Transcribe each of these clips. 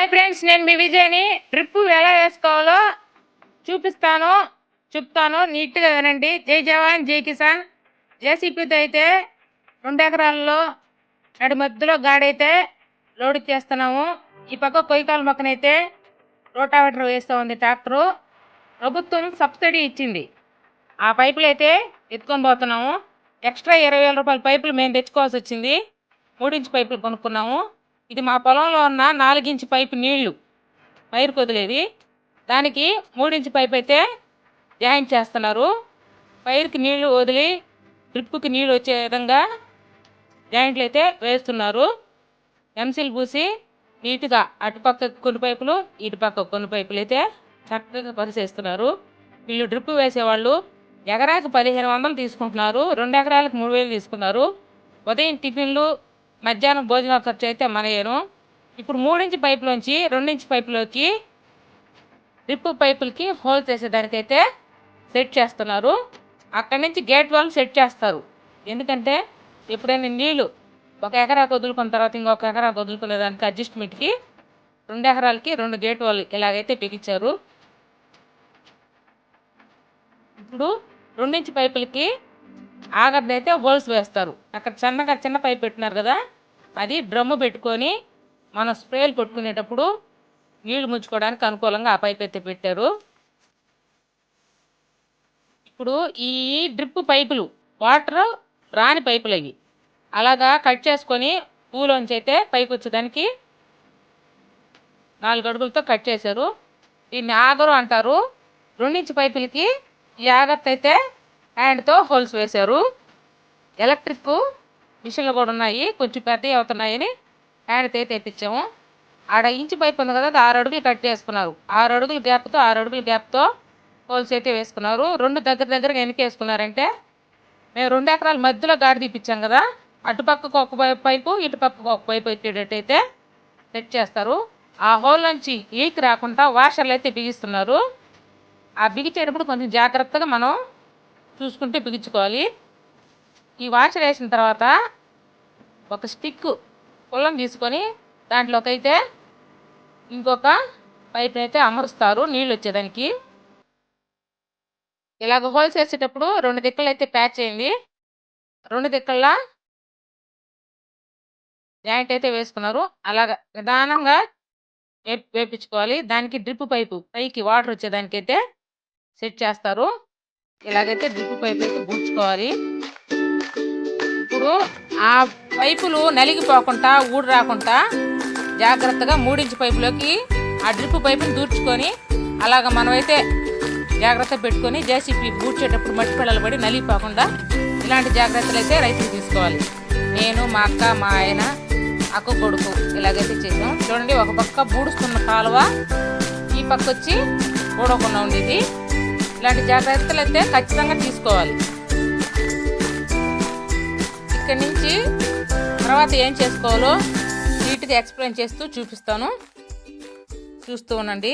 Hi friends, నేను మీ విజయ్ని. Drip ఎలా వేసుకోవాలో చెప్తాను నీట్గా వినండి. జై జవాన్ జై కిసాన్. జేసీపీతో అయితే 2 ఎకరాల్లో నడి మధ్యలో గాడైతే లోడ్ చేస్తున్నాము. ఈ పక్క కొయ్యకాల మొక్కనైతే రోటావేటర్ వేస్తూ ఉంది ట్రాక్టరు. ప్రభుత్వం సబ్సిడీ ఇచ్చింది. ఆ పైపులు అయితే ఎత్తుకొని పోతున్నాము. ఎక్స్ట్రా 20,000 రూపాయల పైపులు మేము తెచ్చుకోవాల్సి వచ్చింది. 3 ఇంచ్ పైపులు కొనుక్కున్నాము. ఇది మా పొలంలో ఉన్న 4 ఇంచ్ పైపు నీళ్లు పైరుకు వదిలేది. దానికి 3 ఇంచ్ పైపు అయితే జాయింట్ చేస్తున్నారు. పైరుకి నీళ్లు వదిలి డ్రిప్పుకి నీళ్ళు వచ్చే విధంగా జాయింట్లు అయితే వేస్తున్నారు. ఎంసీలు పూసి నీట్గా అటుపక్క కొన్ని పైపులు ఇటుపక్క కొన్ని పైపులు అయితే చక్కగా పరిసేస్తున్నారు. వీళ్ళు డ్రిప్ వేసేవాళ్ళు ఎకరాకి 1,500 తీసుకుంటున్నారు. 2 ఎకరాలకు 3,000 తీసుకున్నారు. ఉదయం టిఫిన్లు, మధ్యాహ్నం భోజనాల ఖర్చు అయితే మనయేను. ఇప్పుడు 3 ఇంచ్ పైపులోంచి 2 ఇంచ్ పైపులోకి డ్రిప్ పైపులకి హోల్స్ వేసేదానికైతే సెట్ చేస్తున్నారు. అక్కడి నుంచి గేట్ వాళ్ళు సెట్ చేస్తారు. ఎందుకంటే ఎప్పుడైనా నీళ్ళు 1 ఎకరాకు వదులుకున్న తర్వాత ఇంకొక ఎకరాకు వదులుకునే దానికి అడ్జస్ట్మెంట్కి 2 ఎకరాలకి 2 గేట్ వాళ్ళు ఇలాగైతే బిగించారు. ఇప్పుడు 2 ఇంచ్ పైపులకి ఆగడ్డైతే హోల్స్ వేస్తారు. అక్కడ చిన్న పైప్ పెట్టినారు కదా, అది డ్రమ్ము పెట్టుకొని మనం స్ప్రేలు కొట్టుకునేటప్పుడు నీళ్లు ముంచుకోవడానికి అనుకూలంగా ఆ పైప్ అయితే పెట్టారు. ఇప్పుడు ఈ డ్రిప్ పైపులు వాటర్ రాని పైపులు అవి అలాగా కట్ చేసుకొని పూలోంచి అయితే పైకి వచ్చేదానికి 4 అడుగులతో కట్ చేశారు. దీన్ని ఆగరు అంటారు. 2 ఇంచ్ పైపులకి ఈ ఆగర్తో అయితే హ్యాండ్తో హోల్స్ వేశారు. ఎలక్ట్రిక్ మిషన్లు కూడా ఉన్నాయి, కొంచెం పెద్దవి అవుతున్నాయని హ్యాండ్తో అయితే తెప్పించాము. ఆడ ఇంచు పైపు ఉంది కదా, 6 అడుగులు కట్ చేసుకున్నారు. 6 అడుగుల గ్యాప్తో హోల్స్ అయితే వేసుకున్నారు. 2 దగ్గరగా ఎన్నికి వేసుకున్నారంటే మేము 2 ఎకరాల మధ్యలో గాడి తీపిచ్చాం కదా, అటుపక్కకు ఒక పైపు ఇటుపక్కకు ఒక పైపు వచ్చేటట్టయితే సెట్ చేస్తారు. ఆ హోల్ నుంచి లీక్ రాకుండా వాషర్లు అయితే బిగిస్తున్నారు. ఆ బిగించేటప్పుడు కొంచెం జాగ్రత్తగా మనం చూసుకుంటే బిగించుకోవాలి. ఈ వాషర్ వేసిన తర్వాత ఒక స్టిక్ పుల్లం తీసుకొని దాంట్లోకి అయితే ఇంకొక పైప్ అయితే అమరుస్తారు నీళ్ళు వచ్చేదానికి. ఇలాగ హోల్స్ వేసేటప్పుడు 2 దిక్కలు అయితే ప్యాచ్ చేయండి. 2 దిక్కల్లా జాయింట్ అయితే వేసుకున్నారు. అలాగ నిదానంగా వేపించుకోవాలి. దానికి డ్రిప్ పైపు పైకి వాటర్ వచ్చేదానికైతే సెట్ చేస్తారు. ఇలాగైతే డ్రిప్ పైపు అయితే పూడ్చుకోవాలి. ఇప్పుడు ఆ పైపులు నలిగిపోకుండా ఊడి రాకుండా జాగ్రత్తగా 3 ఇంచ్ పైపులోకి ఆ డ్రిప్ పైపుని దూర్చుకొని అలాగ మనమైతే జాగ్రత్త పెట్టుకొని జేసీపీ పూడ్చేటప్పుడు మట్టి పిల్లలు పడి నలిగిపోకుండా ఇలాంటి జాగ్రత్తలు అయితే రైతులు తీసుకోవాలి. నేను, మా అక్క, మా ఆయన, అక్క కొడుకు ఇలాగైతే చేసాం. చూడండి, ఒక పక్క బూడుస్తున్న కాలువ ఈ పక్క వచ్చి బూడకుండా ఉండేది. ఇలాంటి జాగ్రత్తలు అయితే ఖచ్చితంగా తీసుకోవాలి. ఇక్కడి నుంచి తర్వాత ఏం చేసుకోవాలో నీట్గా ఎక్స్ప్లెయిన్ చేస్తూ చూపిస్తాను, చూస్తూ ఉండండి.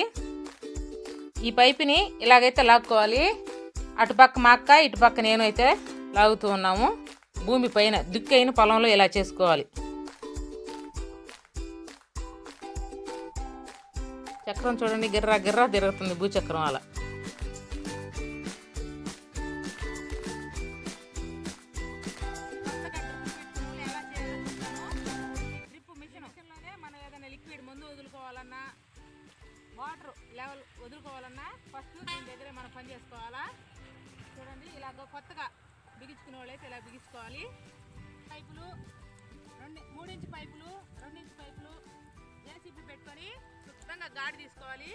ఈ పైపుని ఇలాగైతే లాక్కోవాలి. అటుపక్క మా అక్క, ఇటుపక్క నేను అయితే లాగుతూ ఉన్నాము. భూమి పైన దుక్కైన పొలంలో ఇలా చేసుకోవాలి. చక్రం చూడండి, గిర్రా తిరుగుతుంది భూచక్రం అలా. వదులుకోవాలన్నా వాటర్ లెవెల్ వదులుకోవాలన్నా ఫస్ట్ దీని దగ్గరే మనం పని చేసుకోవాలా. చూడండి, ఇలా కొత్తగా బిగించుకునే వాళ్ళు అయితే ఇలా బిగించుకోవాలి. పైపులు 3 ఇంచ్ పైపులు 2 ఇంచ్ పైపులు జేసీపీ పెట్టుకొని శుభ్రంగా గాడి తీసుకోవాలి.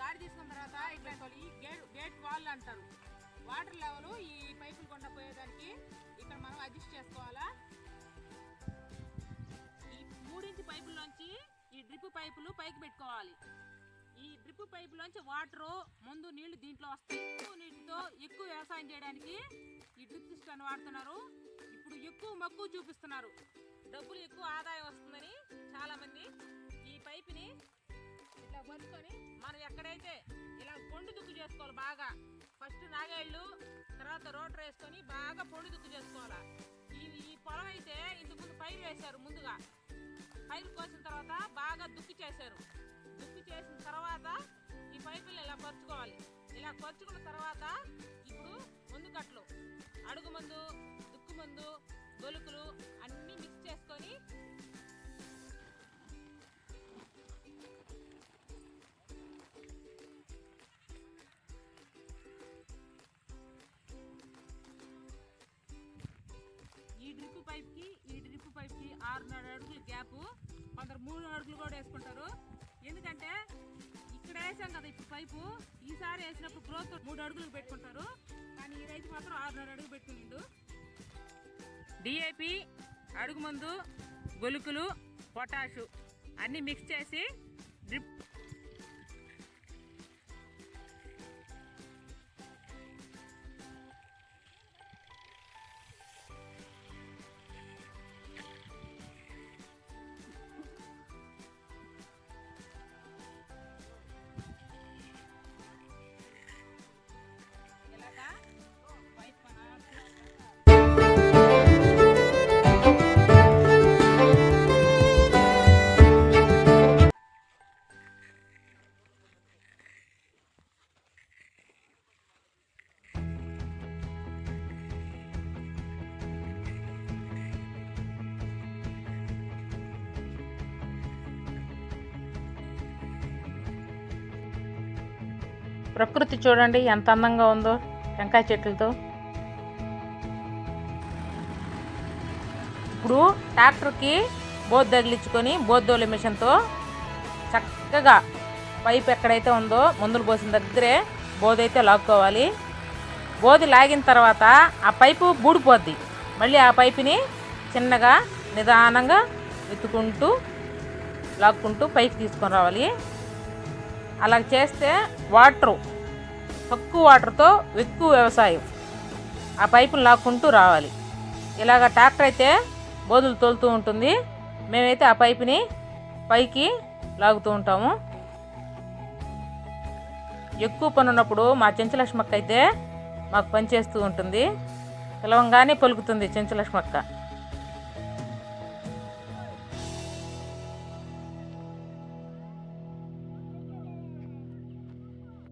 గాడి తీసుకున్న తర్వాత ఇట్లా ఈ గేట్ వాల్ అంటారు. వాటర్ లెవెల్ ఈ పైపులు కొండ పోయేదానికి ఇక్కడ మనం అడ్జస్ట్ చేసుకోవాలా. ఈ 3 ఇంచ్ పైపుల్లోంచి ఈ డ్రిప్ పైపులు పైకి పెట్టుకోవాలి. ఈ డ్రిప్ పైపులోంచి వాటరు ముందు నీళ్లు దీంట్లో వస్తాయి. నీటితో ఎక్కువ వ్యవసాయం చేయడానికి ఈ డ్రిప్ సిస్టమ్ వాడుతున్నారు. ఇప్పుడు ఎక్కువ చూపిస్తున్నారు, డబ్బులు ఎక్కువ ఆదాయం వస్తుందని చాలామంది ఈ పైపుని ఇట్లా పట్టుకొని మనం ఎక్కడైతే ఇలా పొండు దుక్కు చేసుకోవాలి. బాగా ఫస్ట్ నాగేళ్ళు, తర్వాత రోటర్ వేసుకొని బాగా పొండు దుక్కు చేసుకోవాలి. ఈ పొలం అయితే ఇంతకుముందు పైరు వేశారు. ముందుగా పైరు కోసిన తర్వాత బాగా దుక్కి చేశారు. పరుచుకోవాలి. ఇలా పరుచుకున్న తర్వాత ఇప్పుడు ముందు కట్లు, అడుగు మందు, దుక్కు మందు, గొలుకులు అన్నీ మిక్స్ చేసుకొని ఈ డ్రిప్ పైప్కి 6.5 అడుగులు గ్యాప్, కొందరు 3 అడుగులు కూడా వేసుకుంటారు. ఎందుకంటే ఇక్కడ వేసాం కదా ఇప్పుడు పైపు, ఈసారి వేసినప్పుడు గ్రోత్ 3 అడుగులు పెట్టుకుంటారు. కానీ ఈ రైతు మాత్రం 6.5 అడుగులు పెట్టుకునిండు. డిఏపి, అడుగు మందు, గొలుకులు, పొటాషు అన్నీ మిక్స్ చేసి డ్రిప్ ప్రకృతి చూడండి ఎంత అందంగా ఉందో టెంకాయ చెట్లతో. ఇప్పుడు ట్రాక్టర్కి బోధ తగిలించుకొని బోధోలే మిషన్తో చక్కగా పైప్ ఎక్కడైతే ఉందో మందులు పోసిన దగ్గరే బోధైతే లాక్కోవాలి. బోధి లాగిన తర్వాత ఆ పైపు బూడిపోద్ది. మళ్ళీ ఆ పైపుని చిన్నగా నిదానంగా ఎత్తుకుంటూ లాక్కుంటూ పైకి తీసుకొని రావాలి. అలా చేస్తే తక్కువ వాటర్తో ఎక్కువ వ్యవసాయం. ఆ పైపులు లాక్కుంటూ రావాలి. ఇలాగ ట్రాక్టర్ అయితే బోధులు తోలుతూ ఉంటుంది, మేమైతే ఆ పైపుని పైకి లాగుతూ ఉంటాము. ఎక్కువ పని ఉన్నప్పుడు మా చెంచులక్ష్మక్క అయితే మాకు పని చేస్తూ ఉంటుంది. పిలవంగానే పలుకుతుంది చెంచులక్ష్మక్క.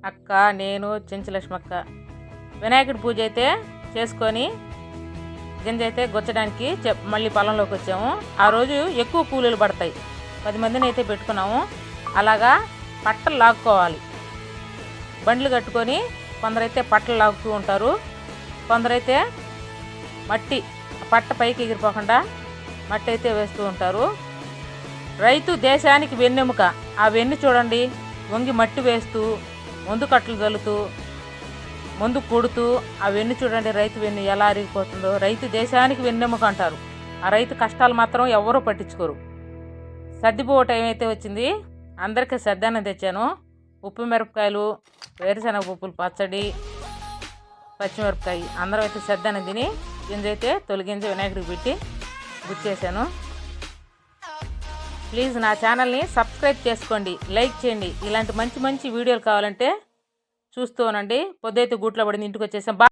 అక్క, నేను, చెంచులక్ష్మక్క వినాయకుడి పూజ అయితే చేసుకొని గింజ అయితే గుచ్చడానికి మళ్ళీ పొలంలోకి వచ్చాము. ఆ రోజు ఎక్కువ కూలీలు పడతాయి, 10 మందిని అయితే పెట్టుకున్నాము. అలాగా పట్టలు లాక్కోవాలి. బండ్లు కట్టుకొని కొందరైతే పట్టలు లాగుతూ ఉంటారు, కొందరైతే మట్టి పట్ట పైకి ఎగిరిపోకుండా మట్టి అయితే వేస్తూ ఉంటారు. రైతు దేశానికి వెన్నెముక. ఆ వెన్ను చూడండి, వంగి మట్టి వేస్తూ మందు కట్టలు చల్లుతూ మందు కొడుతూ ఆ వెన్ను చూడండి, రైతు వెన్ను ఎలా అరిగిపోతుందో. రైతు దేశానికి వెన్నెముక అంటారు. ఆ రైతు కష్టాలు మాత్రం ఎవరూ పట్టించుకోరు. సర్దిపో టైం అయితే వచ్చింది, అందరికీ సద్దన్నం తెచ్చాను. ఉప్పు మిరపకాయలు, వేరుశనగ పప్పులు పచ్చడి, పచ్చిమిరపకాయ, అందరం అయితే సద్దన్నం తిని గింజ అయితే తొలగింజ వినాయకుడికి పెట్టి గుచ్చేసాను. ప్లీజ్ నా ఛానల్ని సబ్స్క్రైబ్ చేసుకోండి, లైక్ చేయండి. ఇలాంటి మంచి మంచి వీడియోలు కావాలంటే చూస్తూ ఉండండి. పొద్దుైతే గూట్లో పడింది, ఇంటికి వచ్చేసాం.